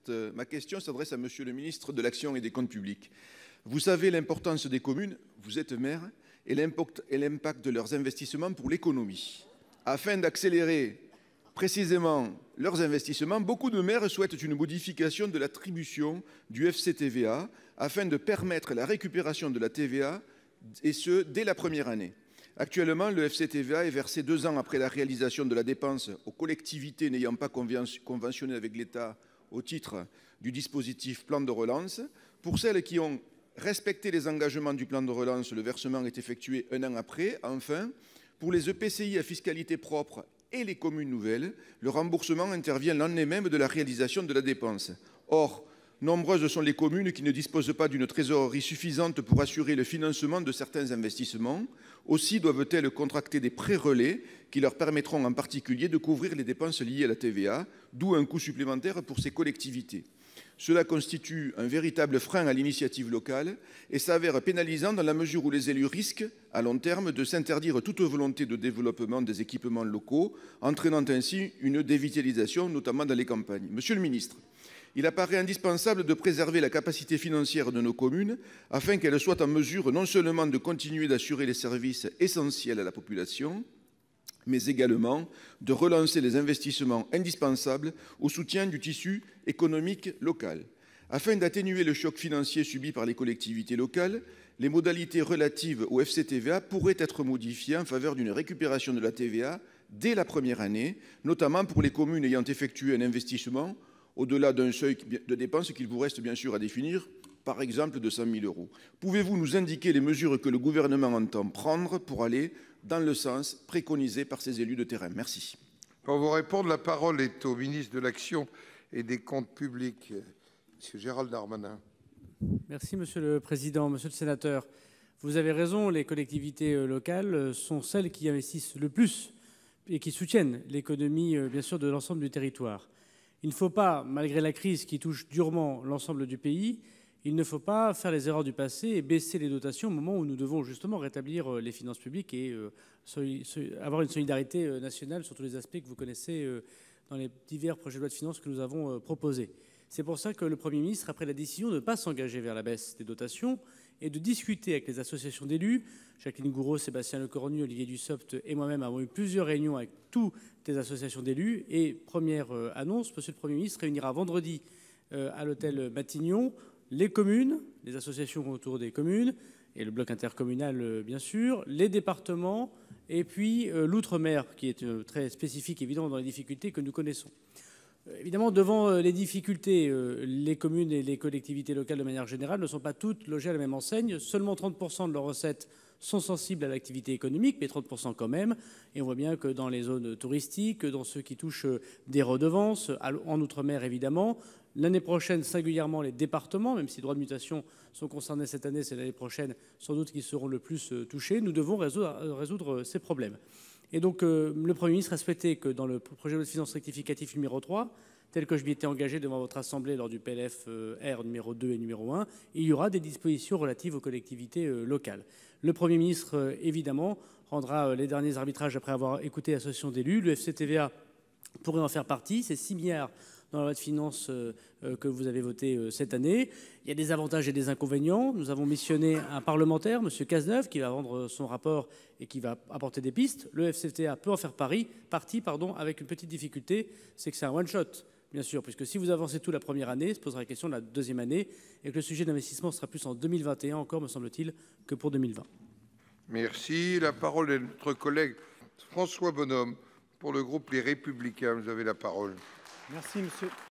Ma question s'adresse à Monsieur le ministre de l'Action et des Comptes publics. Vous savez l'importance des communes, vous êtes maire, et l'impact de leurs investissements pour l'économie. Afin d'accélérer précisément leurs investissements, beaucoup de maires souhaitent une modification de l'attribution du FCTVA afin de permettre la récupération de la TVA, et ce, dès la première année. Actuellement, le FCTVA est versé 2 ans après la réalisation de la dépense aux collectivités n'ayant pas conventionné avec l'État au titre du dispositif plan de relance. Pour celles qui ont respecté les engagements du plan de relance, le versement est effectué 1 an après. Enfin, pour les EPCI à fiscalité propre et les communes nouvelles, le remboursement intervient l'année même de la réalisation de la dépense. Or, nombreuses sont les communes qui ne disposent pas d'une trésorerie suffisante pour assurer le financement de certains investissements. Aussi doivent-elles contracter des prêts relais qui leur permettront en particulier de couvrir les dépenses liées à la TVA, d'où un coût supplémentaire pour ces collectivités. Cela constitue un véritable frein à l'initiative locale et s'avère pénalisant dans la mesure où les élus risquent, à long terme, de s'interdire toute volonté de développement des équipements locaux, entraînant ainsi une dévitalisation, notamment dans les campagnes. Monsieur le ministre, il apparaît indispensable de préserver la capacité financière de nos communes afin qu'elles soient en mesure non seulement de continuer d'assurer les services essentiels à la population, mais également de relancer les investissements indispensables au soutien du tissu économique local. Afin d'atténuer le choc financier subi par les collectivités locales, les modalités relatives au FCTVA pourraient être modifiées en faveur d'une récupération de la TVA dès la première année, notamment pour les communes ayant effectué un investissement au-delà d'un seuil de dépenses qu'il vous reste bien sûr à définir, par exemple de 100 000 €. Pouvez-vous nous indiquer les mesures que le gouvernement entend prendre pour aller dans le sens préconisé par ces élus de terrain? Merci. Pour vous répondre, la parole est au ministre de l'Action et des Comptes publics, M. Gérald Darmanin. Merci, Monsieur le Président. Monsieur le Sénateur, vous avez raison, les collectivités locales sont celles qui investissent le plus et qui soutiennent l'économie, bien sûr, de l'ensemble du territoire. Il ne faut pas, malgré la crise qui touche durement l'ensemble du pays, il ne faut pas faire les erreurs du passé et baisser les dotations au moment où nous devons justement rétablir les finances publiques et avoir une solidarité nationale sur tous les aspects que vous connaissez dans les divers projets de loi de finances que nous avons proposés. C'est pour ça que le Premier ministre a pris la décision de ne pas s'engager vers la baisse des dotations et de discuter avec les associations d'élus. Jacqueline Gourault, Sébastien Lecornu, Olivier Dussopt et moi-même avons eu plusieurs réunions avec toutes les associations d'élus. Et première annonce, Monsieur le Premier ministre réunira vendredi à l'hôtel Matignon les communes, les associations autour des communes et le bloc intercommunal bien sûr, les départements et puis l'outre-mer qui est très spécifique évidemment dans les difficultés que nous connaissons. Évidemment, devant les difficultés, les communes et les collectivités locales de manière générale ne sont pas toutes logées à la même enseigne. Seulement 30% de leurs recettes sont sensibles à l'activité économique, mais 30% quand même. Et on voit bien que dans les zones touristiques, dans ceux qui touchent des redevances, en outre-mer évidemment, l'année prochaine singulièrement les départements, même si les droits de mutation sont concernés cette année, c'est l'année prochaine sans doute qui seront le plus touchés. Nous devons résoudre ces problèmes. Et donc, le Premier ministre a souhaité que dans le projet de loi de finances rectificatif numéro 3, tel que je m'y étais engagé devant votre Assemblée lors du PLFR numéro 2 et numéro 1, il y aura des dispositions relatives aux collectivités locales. Le Premier ministre, évidemment, rendra les derniers arbitrages après avoir écouté l'association d'élus. Le FCTVA pourrait en faire partie, c'est 6 milliards dans la loi de finances que vous avez votée cette année. Il y a des avantages et des inconvénients. Nous avons missionné un parlementaire, M. Cazeneuve, qui va rendre son rapport et qui va apporter des pistes. Le FCTVA peut en faire partie, avec une petite difficulté, c'est que c'est un one-shot, bien sûr, puisque si vous avancez tout la première année, se posera la question de la deuxième année, et que le sujet d'investissement sera plus en 2021 encore, me semble-t-il, que pour 2020. Merci. La parole est à notre collègue François Bonhomme pour le groupe Les Républicains. Vous avez la parole. Merci, monsieur.